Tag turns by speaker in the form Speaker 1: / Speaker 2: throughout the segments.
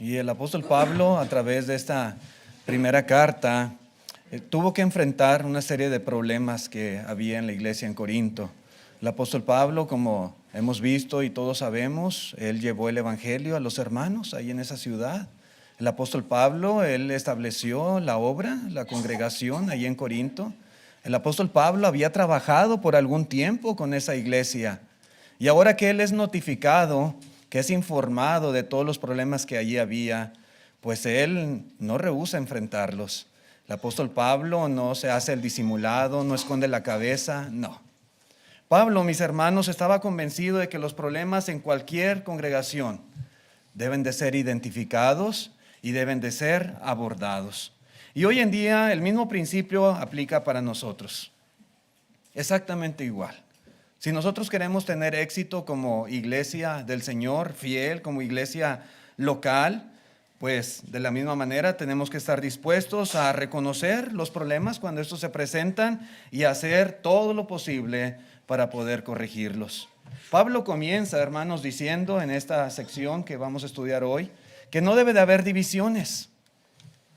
Speaker 1: Y el apóstol Pablo, a través de esta primera carta, tuvo que enfrentar una serie de problemas que había en la iglesia en Corinto. El apóstol Pablo, como hemos visto y todos sabemos, él llevó el evangelio a los hermanos ahí en esa ciudad. El apóstol Pablo, él estableció la obra, la congregación ahí en Corinto. El apóstol Pablo había trabajado por algún tiempo con esa iglesia. Y ahora que él es notificado, que es informado de todos los problemas que allí había, pues él no rehúsa enfrentarlos. El apóstol Pablo no se hace el disimulado, no esconde la cabeza, no. Pablo, mis hermanos, estaba convencido de que los problemas en cualquier congregación deben de ser identificados y deben de ser abordados. Y hoy en día el mismo principio aplica para nosotros. Exactamente igual. Si nosotros queremos tener éxito como iglesia del Señor, fiel, como iglesia local, pues de la misma manera tenemos que estar dispuestos a reconocer los problemas cuando estos se presentan y hacer todo lo posible para poder corregirlos. Pablo comienza, hermanos, diciendo en esta sección que vamos a estudiar hoy, que no debe de haber divisiones.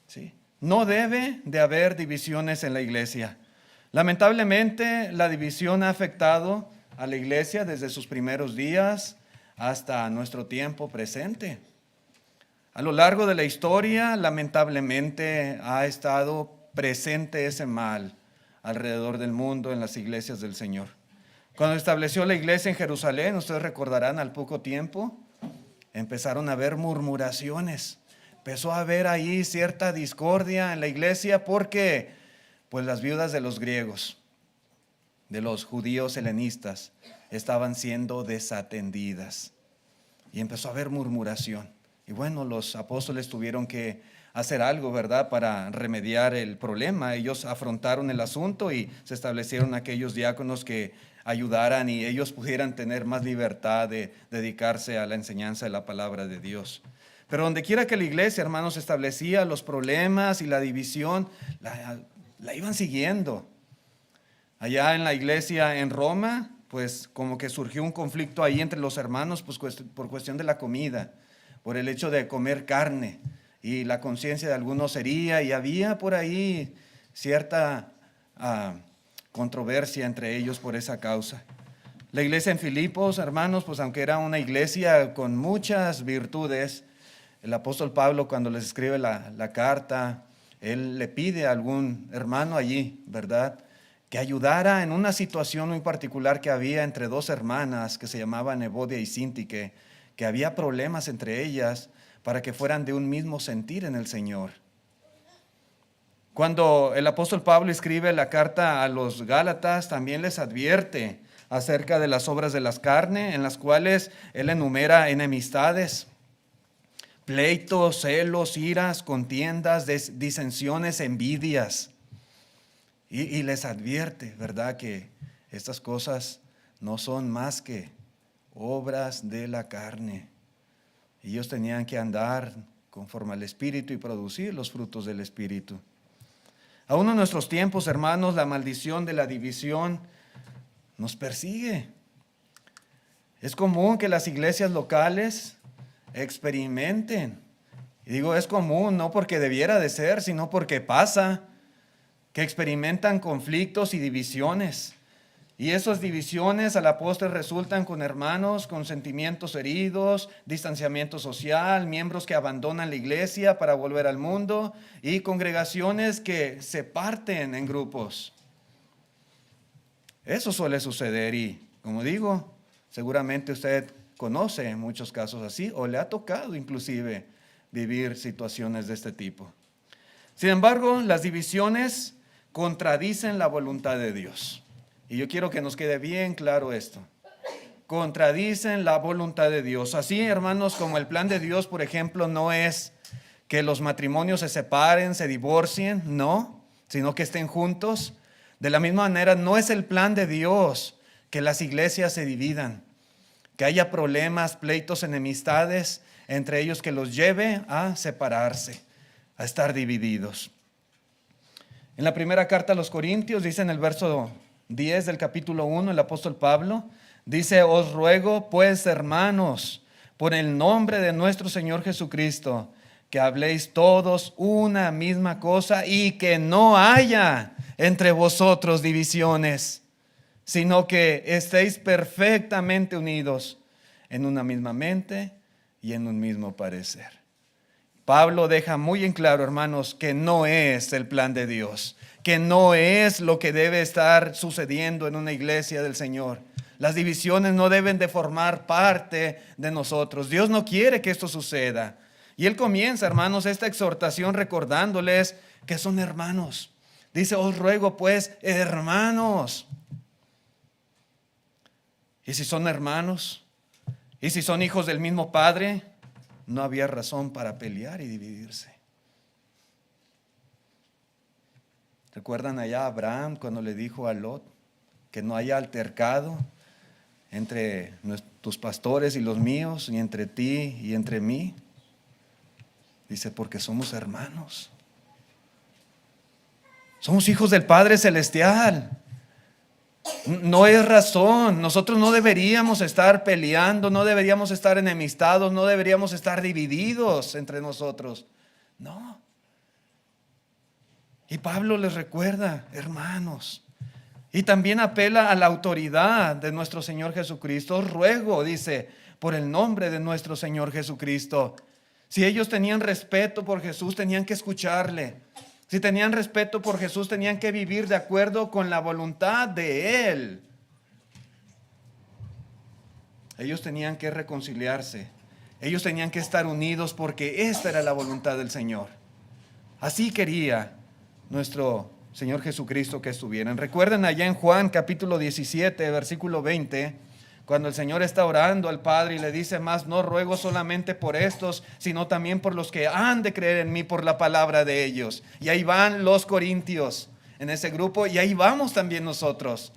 Speaker 1: ¿Sí? No debe de haber divisiones en la iglesia. Lamentablemente, la división ha afectado a la iglesia desde sus primeros días hasta nuestro tiempo presente. A lo largo de la historia, lamentablemente, ha estado presente ese mal alrededor del mundo en las iglesias del Señor. Cuando estableció la iglesia en Jerusalén, ustedes recordarán, al poco tiempo, empezaron a haber murmuraciones. Empezó a haber ahí cierta discordia en la iglesia porque pues las viudas de los griegos, de los judíos helenistas, estaban siendo desatendidas. Y empezó a haber murmuración. Y bueno, los apóstoles tuvieron que hacer algo, ¿verdad?, para remediar el problema. Ellos afrontaron el asunto y se establecieron aquellos diáconos que ayudaran y ellos pudieran tener más libertad de dedicarse a la enseñanza de la palabra de Dios. Pero donde quiera que la iglesia, hermanos, establecía los problemas y la división, la iban siguiendo. Allá en la iglesia en Roma, pues como que surgió un conflicto ahí entre los hermanos, pues por cuestión de la comida, por el hecho de comer carne, y la conciencia de algunos hería, y había por ahí cierta controversia entre ellos por esa causa. La iglesia en Filipos, hermanos, pues aunque era una iglesia con muchas virtudes, el apóstol Pablo, cuando les escribe la carta, él le pide a algún hermano allí, ¿verdad?, que ayudara en una situación muy particular que había entre dos hermanas que se llamaban Evodia y Síntique, que había problemas entre ellas para que fueran de un mismo sentir en el Señor. Cuando el apóstol Pablo escribe la carta a los Gálatas, también les advierte acerca de las obras de las carnes, en las cuales él enumera enemistades, pleitos, celos, iras, contiendas, disensiones, envidias. Y les advierte, ¿verdad?, que estas cosas no son más que obras de la carne. Ellos tenían que andar conforme al Espíritu y producir los frutos del Espíritu. Aún en nuestros tiempos, hermanos, la maldición de la división nos persigue. Es común que las iglesias locales experimenten. Y digo, es común, no porque debiera de ser, sino porque pasa, que experimentan conflictos y divisiones. Y esas divisiones a la postre resultan con hermanos con sentimientos heridos, distanciamiento social, miembros que abandonan la iglesia para volver al mundo y congregaciones que se parten en grupos. Eso suele suceder y, como digo, seguramente usted conoce muchos casos así o le ha tocado inclusive vivir situaciones de este tipo. Sin embargo, las divisiones contradicen la voluntad de Dios. Y yo quiero que nos quede bien claro esto. Contradicen la voluntad de Dios. Así, hermanos, como el plan de Dios, por ejemplo, no es que los matrimonios se separen, se divorcien, no, sino que estén juntos. De la misma manera, no es el plan de Dios que las iglesias se dividan, que haya problemas, pleitos, enemistades entre ellos que los lleve a separarse, a estar divididos. En la primera carta a los Corintios, dice en el verso 10 del capítulo 1, el apóstol Pablo, dice: os ruego pues, hermanos, por el nombre de nuestro Señor Jesucristo, que habléis todos una misma cosa y que no haya entre vosotros divisiones, sino que estéis perfectamente unidos en una misma mente y en un mismo parecer. Pablo deja muy en claro, hermanos, que no es el plan de Dios, que no es lo que debe estar sucediendo en una iglesia del Señor. Las divisiones no deben de formar parte de nosotros. Dios no quiere que esto suceda. Y él comienza, hermanos, esta exhortación recordándoles que son hermanos. Dice, os ruego pues, hermanos. Y si son hermanos, y si son hijos del mismo Padre, no había razón para pelear y dividirse. ¿Recuerdan allá a Abraham cuando le dijo a Lot que no haya altercado entre tus pastores y los míos, ni entre ti y entre mí? Dice, porque somos hermanos. Somos hijos del Padre Celestial. No es razón. Nosotros no deberíamos estar peleando, no deberíamos estar enemistados, no deberíamos estar divididos entre nosotros. No. Y Pablo les recuerda, hermanos. Y también apela a la autoridad de nuestro Señor Jesucristo. Os ruego, dice, por el nombre de nuestro Señor Jesucristo. Si ellos tenían respeto por Jesús, tenían que escucharle. Si tenían respeto por Jesús, tenían que vivir de acuerdo con la voluntad de Él. Ellos tenían que reconciliarse. Ellos tenían que estar unidos porque esta era la voluntad del Señor. Así quería nuestro Señor Jesucristo que estuvieran. Recuerden allá en Juan capítulo 17, versículo 20, cuando el Señor está orando al Padre y le dice, más no ruego solamente por estos, sino también por los que han de creer en mí por la palabra de ellos. Y ahí van los corintios en ese grupo y ahí vamos también nosotros.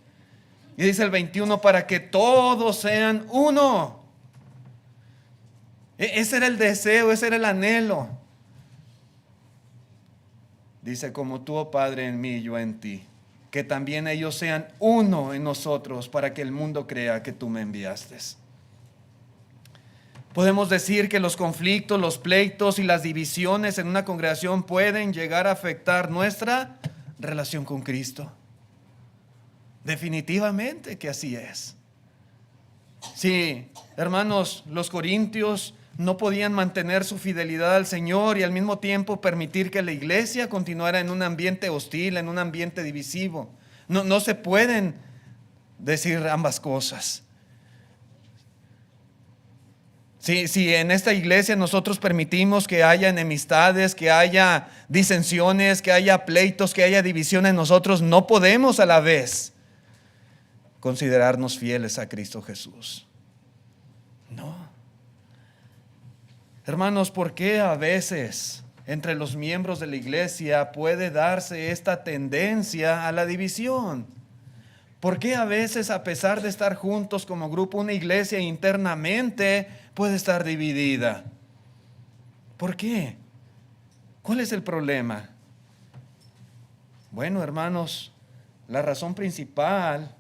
Speaker 1: Y dice el 21, para que todos sean uno. Ese era el deseo, ese era el anhelo. Dice, como tú, oh Padre, en mí y yo en ti, que también ellos sean uno en nosotros para que el mundo crea que tú me enviaste. Podemos decir que los conflictos, los pleitos y las divisiones en una congregación pueden llegar a afectar nuestra relación con Cristo. Definitivamente que así es. Sí, hermanos, los corintios no podían mantener su fidelidad al Señor y al mismo tiempo permitir que la iglesia continuara en un ambiente hostil, en un ambiente divisivo. No se pueden decir ambas cosas. Si en esta iglesia nosotros permitimos que haya enemistades, que haya disensiones, que haya pleitos, que haya divisiones, nosotros no podemos a la vez considerarnos fieles a Cristo Jesús. No. Hermanos, ¿por qué a veces entre los miembros de la iglesia puede darse esta tendencia a la división? ¿Por qué a veces, a pesar de estar juntos como grupo, una iglesia internamente puede estar dividida? ¿Por qué? ¿Cuál es el problema? Bueno, hermanos, la razón principal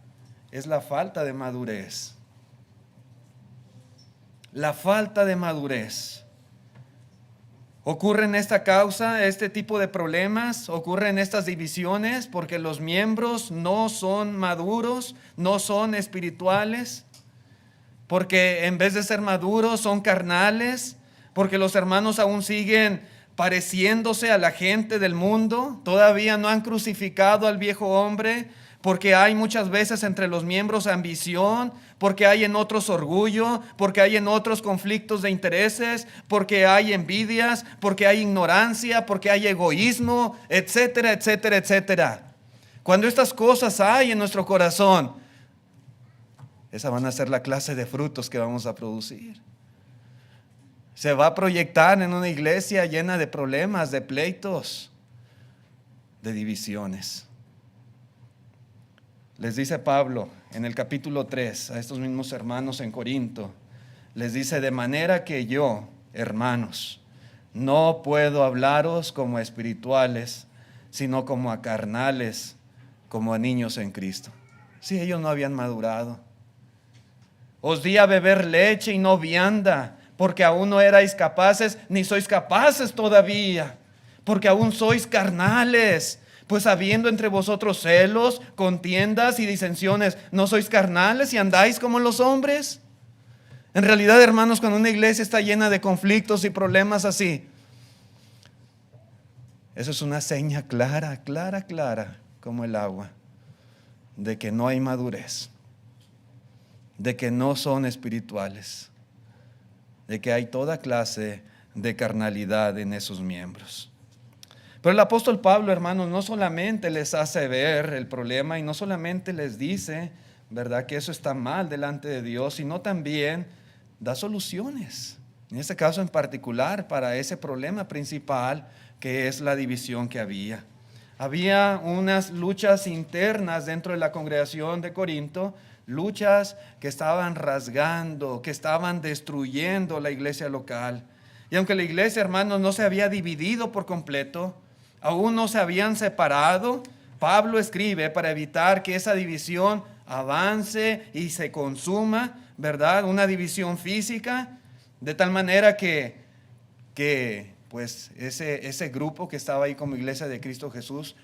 Speaker 1: es la falta de madurez. La falta de madurez. Ocurre en esta causa, este tipo de problemas, ocurren estas divisiones porque los miembros no son maduros, no son espirituales, porque en vez de ser maduros son carnales, porque los hermanos aún siguen pareciéndose a la gente del mundo, todavía no han crucificado al viejo hombre, porque hay muchas veces entre los miembros ambición, porque hay en otros orgullo, porque hay en otros conflictos de intereses, porque hay envidias, porque hay ignorancia, porque hay egoísmo, etcétera, etcétera, etcétera. Cuando estas cosas hay en nuestro corazón, esa van a ser la clase de frutos que vamos a producir. Se va a proyectar en una iglesia llena de problemas, de pleitos, de divisiones. Les dice Pablo en el capítulo 3 a estos mismos hermanos en Corinto, les dice, de manera que yo, hermanos, no puedo hablaros como a espirituales, sino como a carnales, como a niños en Cristo. Sí, ellos no habían madurado. Os di a beber leche y no vianda, porque aún no erais capaces, ni sois capaces todavía, porque aún sois carnales. Pues habiendo entre vosotros celos, contiendas y disensiones, ¿no sois carnales y andáis como los hombres? En realidad, hermanos, cuando una iglesia está llena de conflictos y problemas así, eso es una seña clara, como el agua, de que no hay madurez, de que no son espirituales, de que hay toda clase de carnalidad en esos miembros. Pero el apóstol Pablo, hermanos, no solamente les hace ver el problema y no solamente les dice, ¿verdad?, que eso está mal delante de Dios, sino también da soluciones. En este caso en particular, para ese problema principal que es la división que había. Había unas luchas internas dentro de la congregación de Corinto, luchas que estaban rasgando, que estaban destruyendo la iglesia local. Y aunque la iglesia, hermanos, no se había dividido por completo, aún no se habían separado, Pablo escribe para evitar que esa división avance y se consuma, ¿verdad? Una división física, de tal manera que pues ese grupo que estaba ahí como iglesia de Cristo Jesús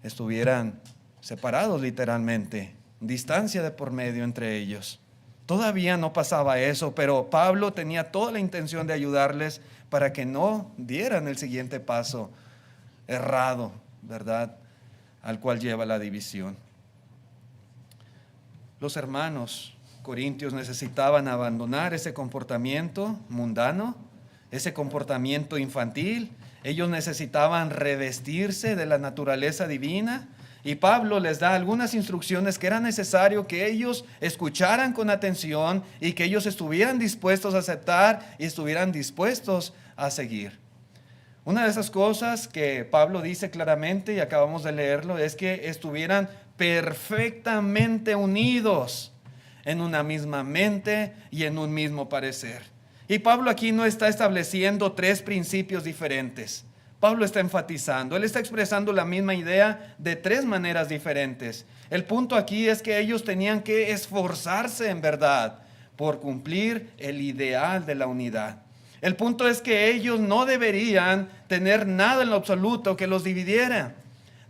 Speaker 1: estuvieran separados literalmente, distancia de por medio entre ellos. Todavía no pasaba eso, pero Pablo tenía toda la intención de ayudarles para que no dieran el siguiente paso errado, ¿verdad?, al cual lleva la división. Los hermanos corintios necesitaban abandonar ese comportamiento mundano, ese comportamiento infantil. Ellos necesitaban revestirse de la naturaleza divina, y Pablo les da algunas instrucciones que era necesario que ellos escucharan con atención y que ellos estuvieran dispuestos a aceptar y estuvieran dispuestos a seguir. Una de esas cosas que Pablo dice claramente, y acabamos de leerlo, es que estuvieran perfectamente unidos en una misma mente y en un mismo parecer. Y Pablo aquí no está estableciendo tres principios diferentes. Pablo está enfatizando, él está expresando la misma idea de tres maneras diferentes. El punto aquí es que ellos tenían que esforzarse en verdad por cumplir el ideal de la unidad. El punto es que ellos no deberían tener nada en lo absoluto que los dividiera.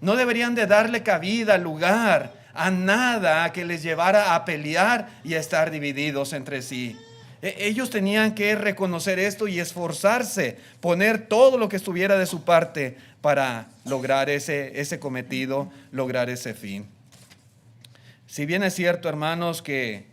Speaker 1: No deberían de darle cabida, lugar a nada que les llevara a pelear y a estar divididos entre sí. Ellos tenían que reconocer esto y esforzarse, poner todo lo que estuviera de su parte para lograr ese cometido, lograr ese fin. Si bien es cierto, hermanos, que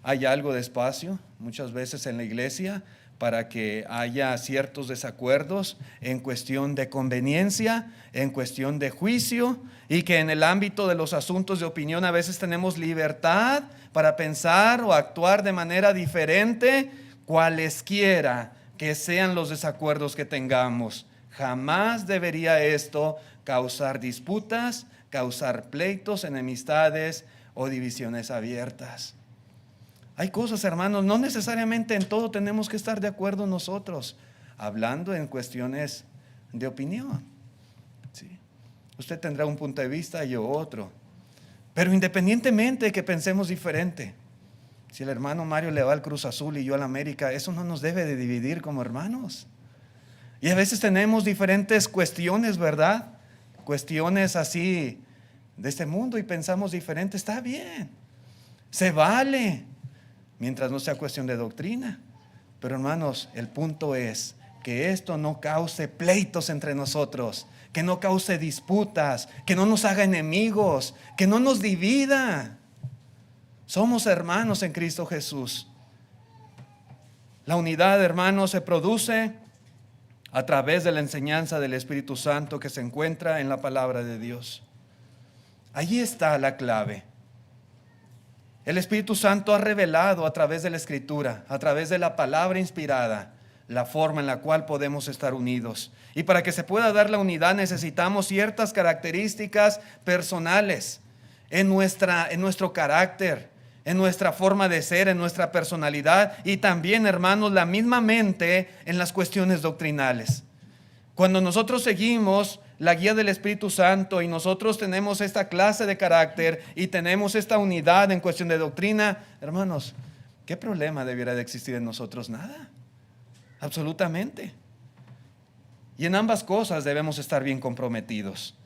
Speaker 1: hay algo de espacio muchas veces en la iglesia para que haya ciertos desacuerdos en cuestión de conveniencia, en cuestión de juicio, y que en el ámbito de los asuntos de opinión a veces tenemos libertad para pensar o actuar de manera diferente, cualesquiera que sean los desacuerdos que tengamos. Jamás debería esto causar disputas, causar pleitos, enemistades o divisiones abiertas. Hay cosas, hermanos, no necesariamente en todo tenemos que estar de acuerdo nosotros, hablando en cuestiones de opinión. ¿Sí? Usted tendrá un punto de vista y yo otro. Pero independientemente de que pensemos diferente, si el hermano Mario le va al Cruz Azul y yo al América, eso no nos debe de dividir como hermanos. Y a veces tenemos diferentes cuestiones, ¿verdad? Cuestiones así de este mundo y pensamos diferente. Está bien, se vale, mientras no sea cuestión de doctrina. Pero hermanos, el punto es que esto no cause pleitos entre nosotros, que no cause disputas, que no nos haga enemigos, que no nos divida. Somos hermanos en Cristo Jesús. La unidad, hermanos, se produce a través de la enseñanza del Espíritu Santo que se encuentra en la palabra de Dios. Allí está la clave. El Espíritu Santo ha revelado a través de la Escritura, a través de la palabra inspirada, la forma en la cual podemos estar unidos. Y para que se pueda dar la unidad necesitamos ciertas características personales en nuestro carácter, en nuestra forma de ser, en nuestra personalidad y también, hermanos, la misma mente en las cuestiones doctrinales. Cuando nosotros seguimos la guía del Espíritu Santo y nosotros tenemos esta clase de carácter y tenemos esta unidad en cuestión de doctrina, hermanos, ¿qué problema debiera de existir en nosotros? Nada, absolutamente. Y en ambas cosas debemos estar bien comprometidos.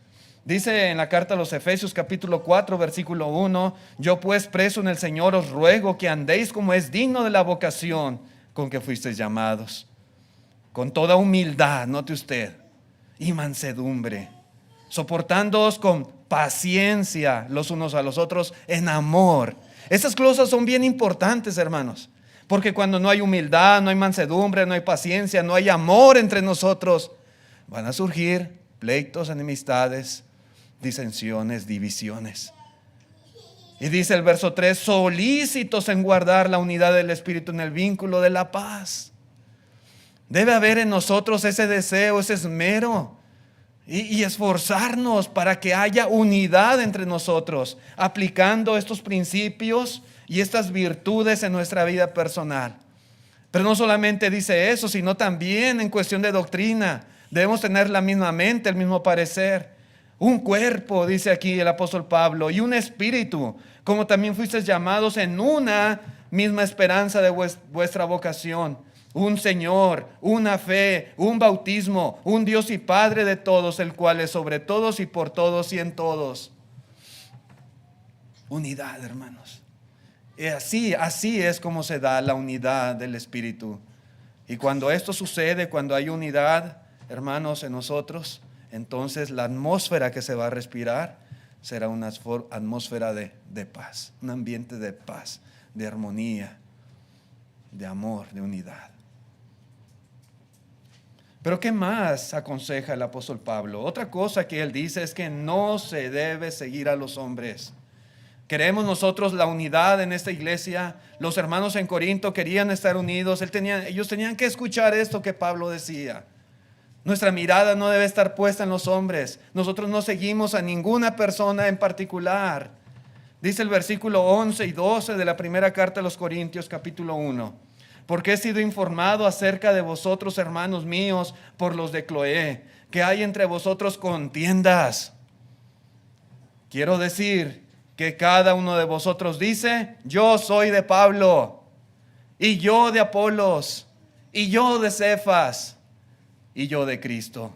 Speaker 1: Dice en la carta a los Efesios capítulo 4 versículo 1: yo pues preso en el Señor os ruego que andéis como es digno de la vocación con que fuisteis llamados, con toda humildad, note usted, y mansedumbre, soportándoos con paciencia los unos a los otros en amor. Estas cosas son bien importantes, hermanos, porque cuando no hay humildad, no hay mansedumbre, no hay paciencia, no hay amor entre nosotros, van a surgir pleitos, enemistades, disensiones, divisiones. Y dice el verso 3: solícitos en guardar la unidad del Espíritu en el vínculo de la paz. Debe haber en nosotros ese deseo, ese esmero y esforzarnos para que haya unidad entre nosotros, aplicando estos principios y estas virtudes en nuestra vida personal. Pero no solamente dice eso, sino también en cuestión de doctrina. Debemos tener la misma mente, el mismo parecer. Un cuerpo, dice aquí el apóstol Pablo, y un espíritu, como también fuisteis llamados en una misma esperanza de vuestra vocación. Un Señor, una fe, un bautismo, un Dios y Padre de todos, el cual es sobre todos y por todos y en todos. Unidad, hermanos. Y así es como se da la unidad del Espíritu. Y cuando esto sucede, cuando hay unidad, hermanos, en nosotros, entonces la atmósfera que se va a respirar será una atmósfera de paz, un ambiente de paz, de armonía, de amor, de unidad. Pero ¿qué más aconseja el apóstol Pablo? Otra cosa que él dice es que no se debe seguir a los hombres. Queremos nosotros la unidad en esta iglesia. Los hermanos en Corinto querían estar unidos. Ellos tenían que escuchar esto que Pablo decía. Nuestra mirada no debe estar puesta en los hombres. Nosotros no seguimos a ninguna persona en particular. Dice el versículo 11 y 12 de la primera carta a los Corintios, capítulo 1. Porque he sido informado acerca de vosotros, hermanos míos, por los de Cloé, que hay entre vosotros contiendas. Quiero decir que cada uno de vosotros dice: yo soy de Pablo, y yo de Apolos, y yo de Cefas, y yo de Cristo.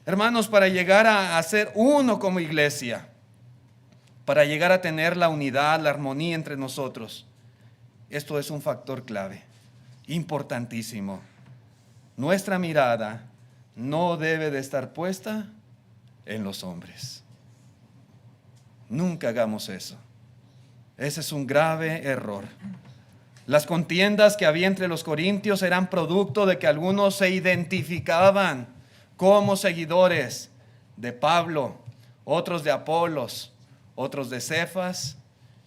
Speaker 1: Hermanos, para llegar a ser uno como iglesia, para llegar a tener la unidad, la armonía entre nosotros, esto es un factor clave, importantísimo. Nuestra mirada no debe de estar puesta en los hombres. Nunca hagamos eso. Ese es un grave error. Las contiendas que había entre los corintios eran producto de que algunos se identificaban como seguidores de Pablo, otros de Apolos, otros de Cefas,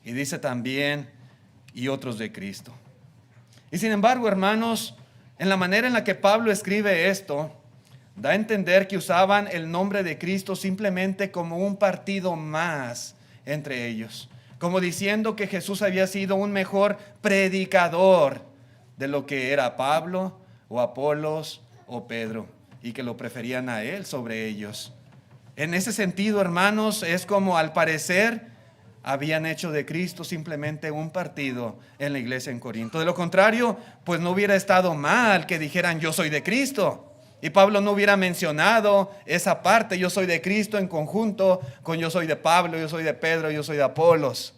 Speaker 1: y dice también, y otros de Cristo. Y sin embargo, hermanos, en la manera en la que Pablo escribe esto, da a entender que usaban el nombre de Cristo simplemente como un partido más entre ellos, como diciendo que Jesús había sido un mejor predicador de lo que era Pablo o Apolos o Pedro, y que lo preferían a él sobre ellos. En ese sentido, hermanos, es como al parecer habían hecho de Cristo simplemente un partido en la iglesia en Corinto. De lo contrario, pues no hubiera estado mal que dijeran: yo soy de Cristo. Y Pablo no hubiera mencionado esa parte: yo soy de Cristo, en conjunto con yo soy de Pablo, yo soy de Pedro, yo soy de Apolos.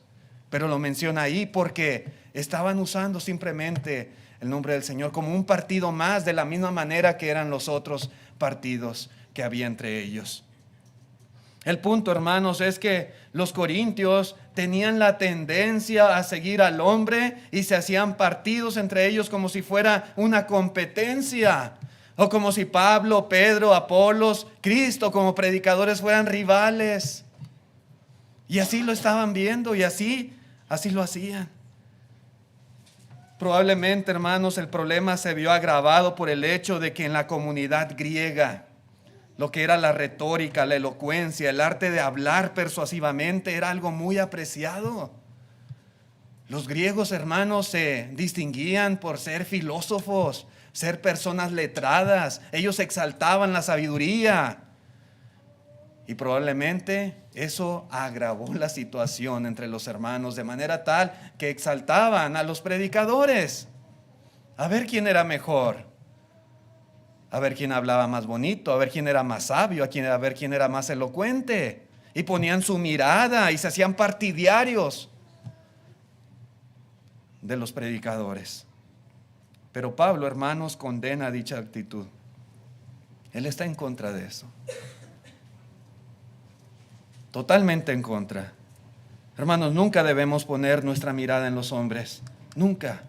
Speaker 1: Pero lo menciona ahí porque estaban usando simplemente el nombre del Señor como un partido más, de la misma manera que eran los otros partidos que había entre ellos. El punto, hermanos, es que los corintios tenían la tendencia a seguir al hombre y se hacían partidos entre ellos como si fuera una competencia, o como si Pablo, Pedro, Apolos, Cristo como predicadores fueran rivales. Y así lo estaban viendo y así lo hacían. Probablemente, hermanos, el problema se vio agravado por el hecho de que en la comunidad griega, lo que era la retórica, la elocuencia, el arte de hablar persuasivamente era algo muy apreciado. Los griegos, hermanos, se distinguían por ser filósofos, ser personas letradas. Ellos exaltaban la sabiduría. Y probablemente eso agravó la situación entre los hermanos de manera tal que exaltaban a los predicadores. A ver quién era mejor, a ver quién hablaba más bonito, a ver quién era más sabio, a ver quién era más elocuente. Y ponían su mirada y se hacían partidarios de los predicadores. Pero Pablo, hermanos, condena dicha actitud. Él está en contra de eso. Totalmente en contra. Hermanos, nunca debemos poner nuestra mirada en los hombres. Nunca.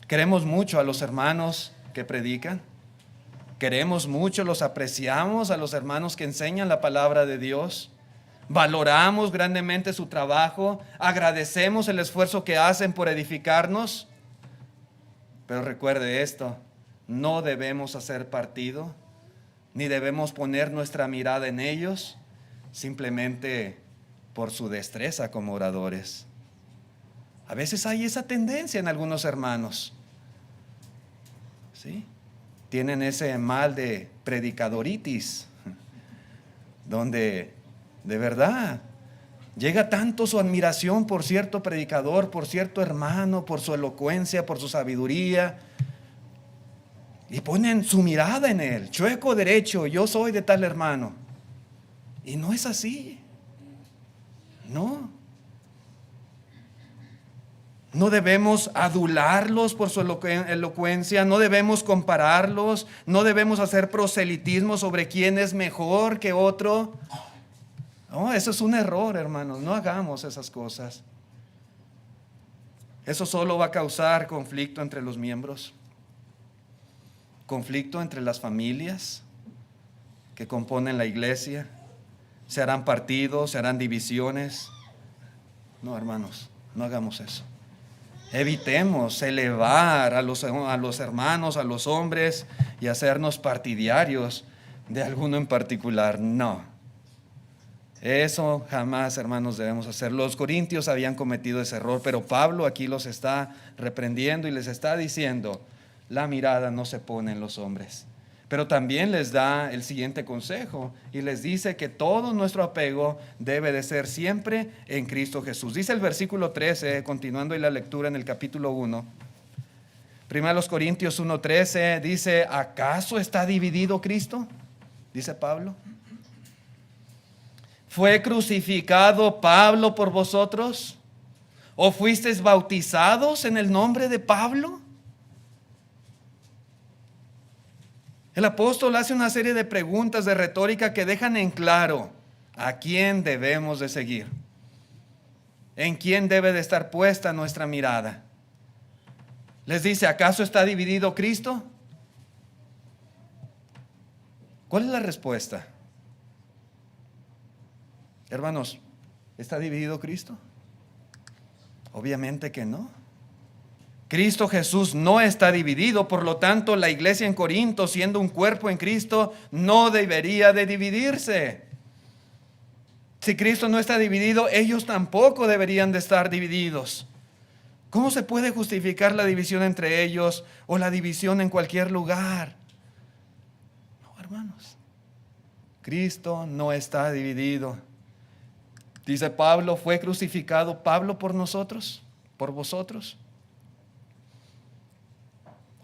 Speaker 1: Queremos mucho a los hermanos que predican. Queremos mucho, los apreciamos a los hermanos que enseñan la palabra de Dios. Valoramos grandemente su trabajo. Agradecemos el esfuerzo que hacen por edificarnos. Pero recuerde esto, no debemos hacer partido, ni debemos poner nuestra mirada en ellos simplemente por su destreza como oradores. A veces hay esa tendencia en algunos hermanos, ¿sí? Tienen ese mal de predicadoritis, donde de verdad llega tanto su admiración por cierto predicador, por cierto hermano, por su elocuencia, por su sabiduría, y ponen su mirada en él, chueco derecho, yo soy de tal hermano. Y no es así. No debemos adularlos por su elocuencia, no debemos compararlos, no debemos hacer proselitismo sobre quién es mejor que otro. No, eso es un error, hermanos, no hagamos esas cosas. Eso solo va a causar conflicto entre los miembros, conflicto entre las familias que componen la iglesia. Se harán partidos, se harán divisiones. No, hermanos, no hagamos eso. Evitemos elevar a los hermanos, a los hombres y hacernos partidarios de alguno en particular. No. Eso jamás, hermanos, debemos hacer. Los corintios habían cometido ese error, pero Pablo aquí los está reprendiendo y les está diciendo, la mirada no se pone en los hombres. Pero también les da el siguiente consejo y les dice que todo nuestro apego debe de ser siempre en Cristo Jesús. Dice el versículo 13, continuando la lectura en el capítulo 1. 1 Corintios 1:13 dice, ¿acaso está dividido Cristo? Dice Pablo. ¿Fue crucificado Pablo por vosotros? ¿O fuisteis bautizados en el nombre de Pablo? El apóstol hace una serie de preguntas de retórica que dejan en claro a quién debemos de seguir, en quién debe de estar puesta nuestra mirada. Les dice, ¿acaso está dividido Cristo? ¿Cuál es la respuesta? Hermanos, ¿está dividido Cristo? Obviamente que no. Cristo Jesús no está dividido, por lo tanto la iglesia en Corinto, siendo un cuerpo en Cristo, no debería de dividirse. Si Cristo no está dividido, ellos tampoco deberían de estar divididos. ¿Cómo se puede justificar la división entre ellos o la división en cualquier lugar? No, hermanos, Cristo no está dividido. Dice Pablo, ¿fue crucificado Pablo por nosotros, por vosotros?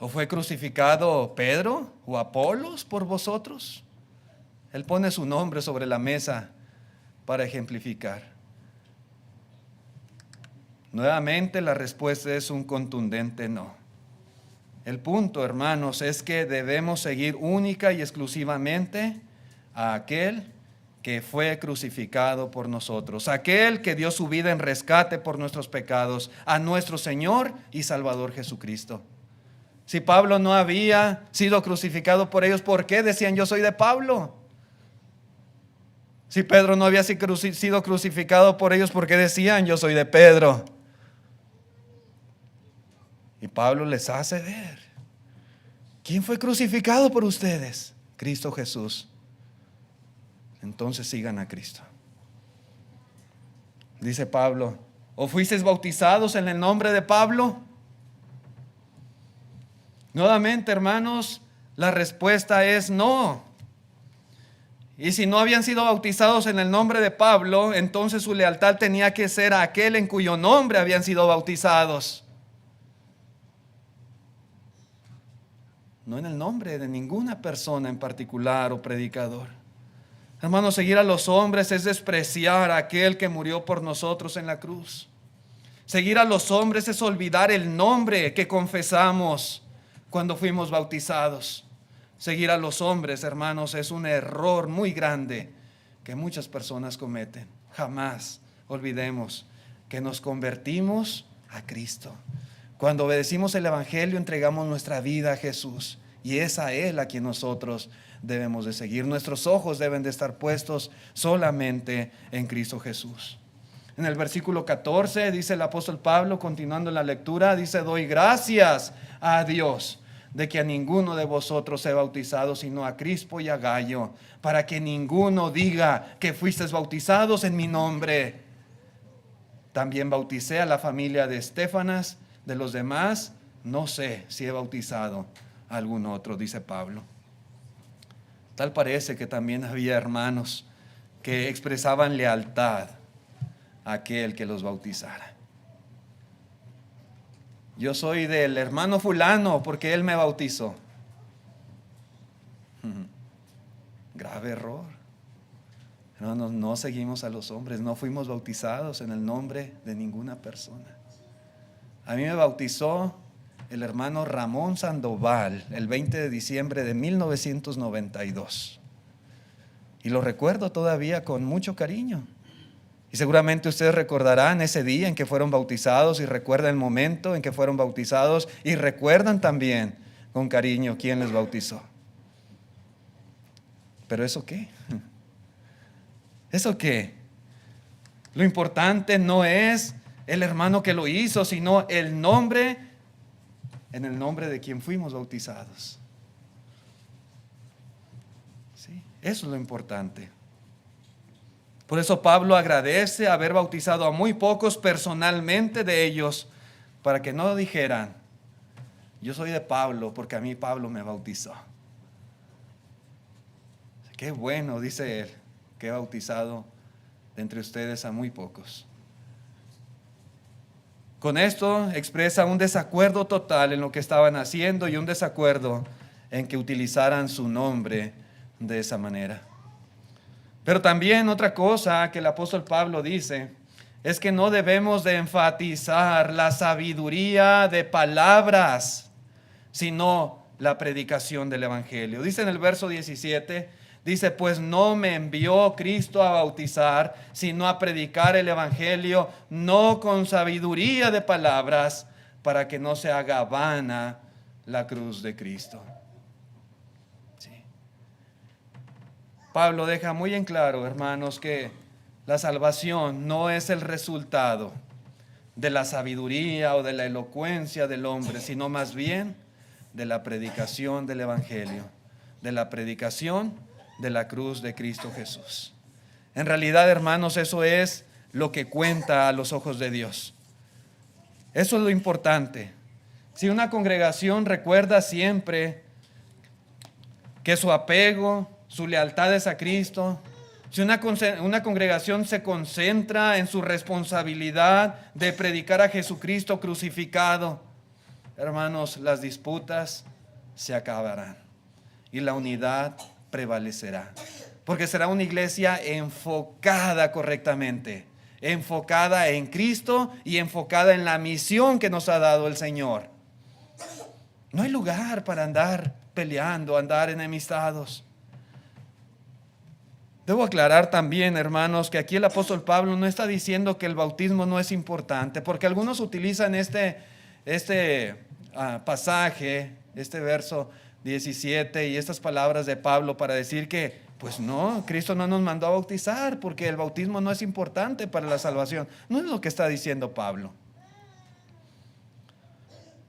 Speaker 1: ¿O fue crucificado Pedro o Apolos por vosotros? Él pone su nombre sobre la mesa para ejemplificar. Nuevamente la respuesta es un contundente no. El punto, hermanos, es que debemos seguir única y exclusivamente a aquel que fue crucificado por nosotros, aquel que dio su vida en rescate por nuestros pecados, a nuestro Señor y Salvador Jesucristo. Si Pablo no había sido crucificado por ellos, ¿por qué decían yo soy de Pablo? Si Pedro no había sido crucificado por ellos, ¿por qué decían yo soy de Pedro? Y Pablo les hace ver, ¿quién fue crucificado por ustedes? Cristo Jesús. Entonces sigan a Cristo. Dice Pablo, ¿o fuisteis bautizados en el nombre de Pablo? Nuevamente, hermanos, la respuesta es no. Y si no habían sido bautizados en el nombre de Pablo, entonces su lealtad tenía que ser a aquel en cuyo nombre habían sido bautizados. No en el nombre de ninguna persona en particular o predicador. Hermanos, seguir a los hombres es despreciar a aquel que murió por nosotros en la cruz. Seguir a los hombres es olvidar el nombre que confesamos cuando fuimos bautizados. Seguir a los hombres, hermanos, es un error muy grande que muchas personas cometen. Jamás olvidemos que nos convertimos a Cristo. Cuando obedecimos el Evangelio, entregamos nuestra vida a Jesús, y es a Él a quien nosotros debemos de seguir. Nuestros ojos deben de estar puestos solamente en Cristo Jesús. En el versículo 14 dice el apóstol Pablo, continuando la lectura, dice: doy gracias a Dios de que a ninguno de vosotros he bautizado, sino a Crispo y a Gayo, para que ninguno diga que fuisteis bautizados en mi nombre. También bauticé a la familia de Estéfanas. De los demás, no sé si he bautizado a algún otro, dice Pablo. Tal parece que también había hermanos que expresaban lealtad a aquel que los bautizara. Yo soy del hermano fulano porque él me bautizó. Grave error. Hermanos, no seguimos a los hombres, no fuimos bautizados en el nombre de ninguna persona. A mí me bautizó el hermano Ramón Sandoval el 20 de diciembre de 1992. Y lo recuerdo todavía con mucho cariño. Y seguramente ustedes recordarán ese día en que fueron bautizados, y recuerdan el momento en que fueron bautizados, y recuerdan también con cariño quién les bautizó. ¿Pero eso qué? ¿Eso qué? Lo importante no es el hermano que lo hizo, sino el nombre, en el nombre de quien fuimos bautizados. ¿Sí? Eso es lo importante. Por eso Pablo agradece haber bautizado a muy pocos personalmente de ellos, para que no dijeran: yo soy de Pablo porque a mí Pablo me bautizó. Qué bueno, dice él, que he bautizado de entre ustedes a muy pocos. Con esto expresa un desacuerdo total en lo que estaban haciendo, y un desacuerdo en que utilizaran su nombre de esa manera. Pero también otra cosa que el apóstol Pablo dice es que no debemos de enfatizar la sabiduría de palabras, sino la predicación del Evangelio. Dice en el verso 17, dice: pues no me envió Cristo a bautizar, sino a predicar el Evangelio, no con sabiduría de palabras, para que no se haga vana la cruz de Cristo. Pablo deja muy en claro, hermanos, que la salvación no es el resultado de la sabiduría o de la elocuencia del hombre, sino más bien de la predicación del Evangelio, de la predicación de la cruz de Cristo Jesús. En realidad, hermanos, eso es lo que cuenta a los ojos de Dios. Eso es lo importante. Si una congregación recuerda siempre que su apego, su lealtad es a Cristo, si una congregación se concentra en su responsabilidad de predicar a Jesucristo crucificado, hermanos, las disputas se acabarán y la unidad prevalecerá, porque será una iglesia enfocada correctamente, enfocada en Cristo y enfocada en la misión que nos ha dado el Señor. No hay lugar para andar peleando, andar enemistados. Debo aclarar también, hermanos, que aquí el apóstol Pablo no está diciendo que el bautismo no es importante, porque algunos utilizan este pasaje, este verso 17 y estas palabras de Pablo para decir que, pues no, Cristo no nos mandó a bautizar porque el bautismo no es importante para la salvación. No es lo que está diciendo Pablo.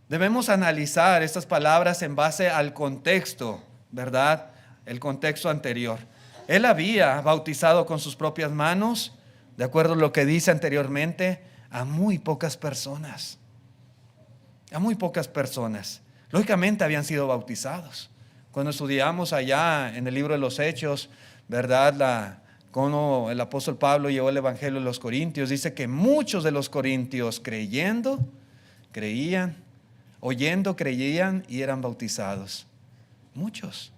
Speaker 1: Debemos analizar estas palabras en base al contexto, ¿verdad? El contexto anterior. Él había bautizado con sus propias manos, de acuerdo a lo que dice anteriormente, a muy pocas personas. A muy pocas personas. Lógicamente habían sido bautizados. Cuando estudiamos allá en el libro de los Hechos, ¿verdad? Cómo el apóstol Pablo llevó el evangelio a los corintios. Dice que muchos de los corintios creían, oyendo, creían y eran bautizados. Muchos.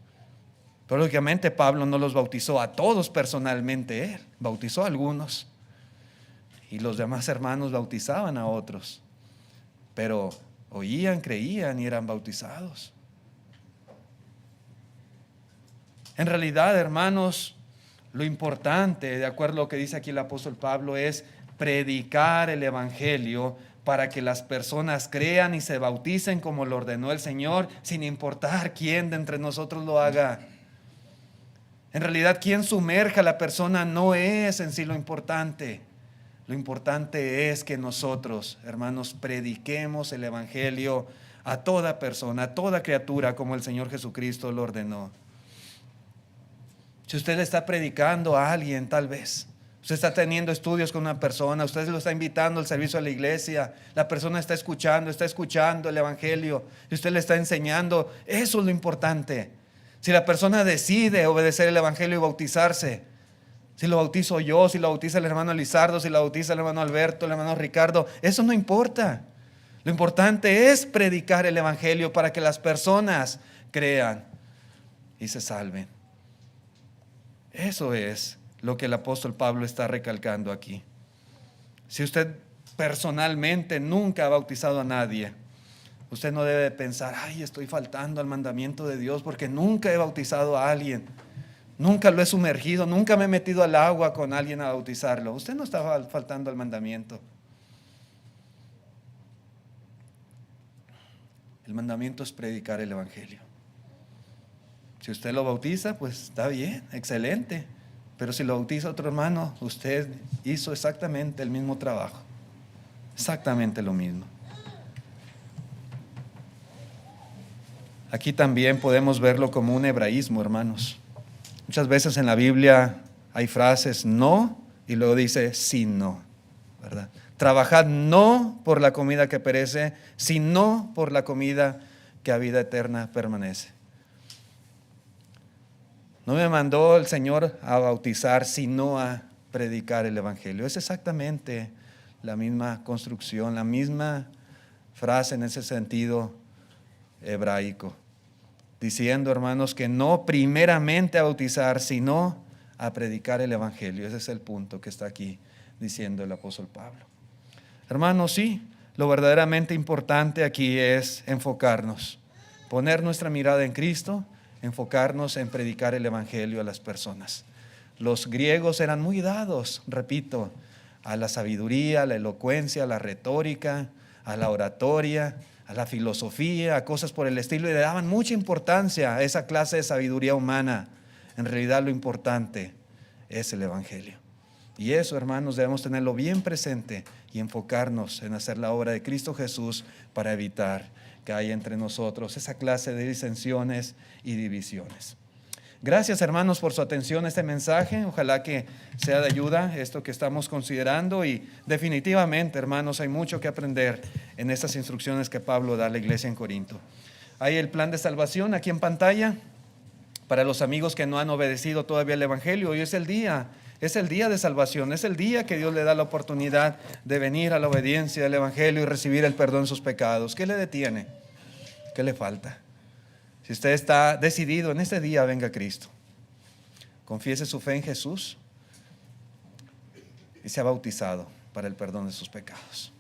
Speaker 1: Pero lógicamente Pablo no los bautizó a todos personalmente, él bautizó a algunos. Y los demás hermanos bautizaban a otros. Pero oían, creían y eran bautizados. En realidad, hermanos, lo importante, de acuerdo a lo que dice aquí el apóstol Pablo, es predicar el evangelio para que las personas crean y se bauticen como lo ordenó el Señor, sin importar quién de entre nosotros lo haga. En realidad, quien sumerja a la persona no es en sí lo importante. Lo importante es que nosotros, hermanos, prediquemos el evangelio a toda persona, a toda criatura, como el Señor Jesucristo lo ordenó. Si usted le está predicando a alguien, tal vez usted está teniendo estudios con una persona, usted lo está invitando al servicio de la iglesia, la persona está escuchando el evangelio y usted le está enseñando, eso es lo importante. Si la persona decide obedecer el evangelio y bautizarse, si lo bautizo yo, si lo bautiza el hermano Lizardo, si lo bautiza el hermano Alberto, el hermano Ricardo, eso no importa. Lo importante es predicar el evangelio para que las personas crean y se salven. Eso es lo que el apóstol Pablo está recalcando aquí. Si usted personalmente nunca ha bautizado a nadie, usted no debe pensar, ay, estoy faltando al mandamiento de Dios porque nunca he bautizado a alguien, nunca lo he sumergido, nunca me he metido al agua con alguien a bautizarlo. Usted no está faltando al mandamiento. El mandamiento es predicar el evangelio. Si usted lo bautiza, pues está bien, excelente. Pero si lo bautiza otro hermano, usted hizo exactamente el mismo trabajo. Exactamente lo mismo. Aquí también podemos verlo como un hebraísmo, hermanos. Muchas veces en la Biblia hay frases no y luego dice sino, ¿verdad? Trabajad no por la comida que perece, sino por la comida que a vida eterna permanece. No me mandó el Señor a bautizar, sino a predicar el evangelio. Es exactamente la misma construcción, la misma frase en ese sentido hebraico. Diciendo, hermanos, que no primeramente a bautizar, sino a predicar el evangelio. Ese es el punto que está aquí diciendo el apóstol Pablo. Hermanos, sí, lo verdaderamente importante aquí es enfocarnos, poner nuestra mirada en Cristo, enfocarnos en predicar el evangelio a las personas. Los griegos eran muy dados, repito, a la sabiduría, a la elocuencia, a la retórica, a la oratoria, a la filosofía, a cosas por el estilo, y le daban mucha importancia a esa clase de sabiduría humana. En realidad lo importante es el evangelio. Y eso, hermanos, debemos tenerlo bien presente y enfocarnos en hacer la obra de Cristo Jesús para evitar que haya entre nosotros esa clase de disensiones y divisiones. Gracias, hermanos, por su atención a este mensaje. Ojalá que sea de ayuda esto que estamos considerando, y definitivamente, hermanos, hay mucho que aprender en estas instrucciones que Pablo da a la iglesia en Corinto. Hay el plan de salvación aquí en pantalla para los amigos que no han obedecido todavía el evangelio. Hoy es el día de salvación, es el día que Dios le da la oportunidad de venir a la obediencia del evangelio y recibir el perdón de sus pecados. ¿Qué le detiene? ¿Qué le falta? Si usted está decidido, en este día venga a Cristo, confiese su fe en Jesús y sea bautizado para el perdón de sus pecados.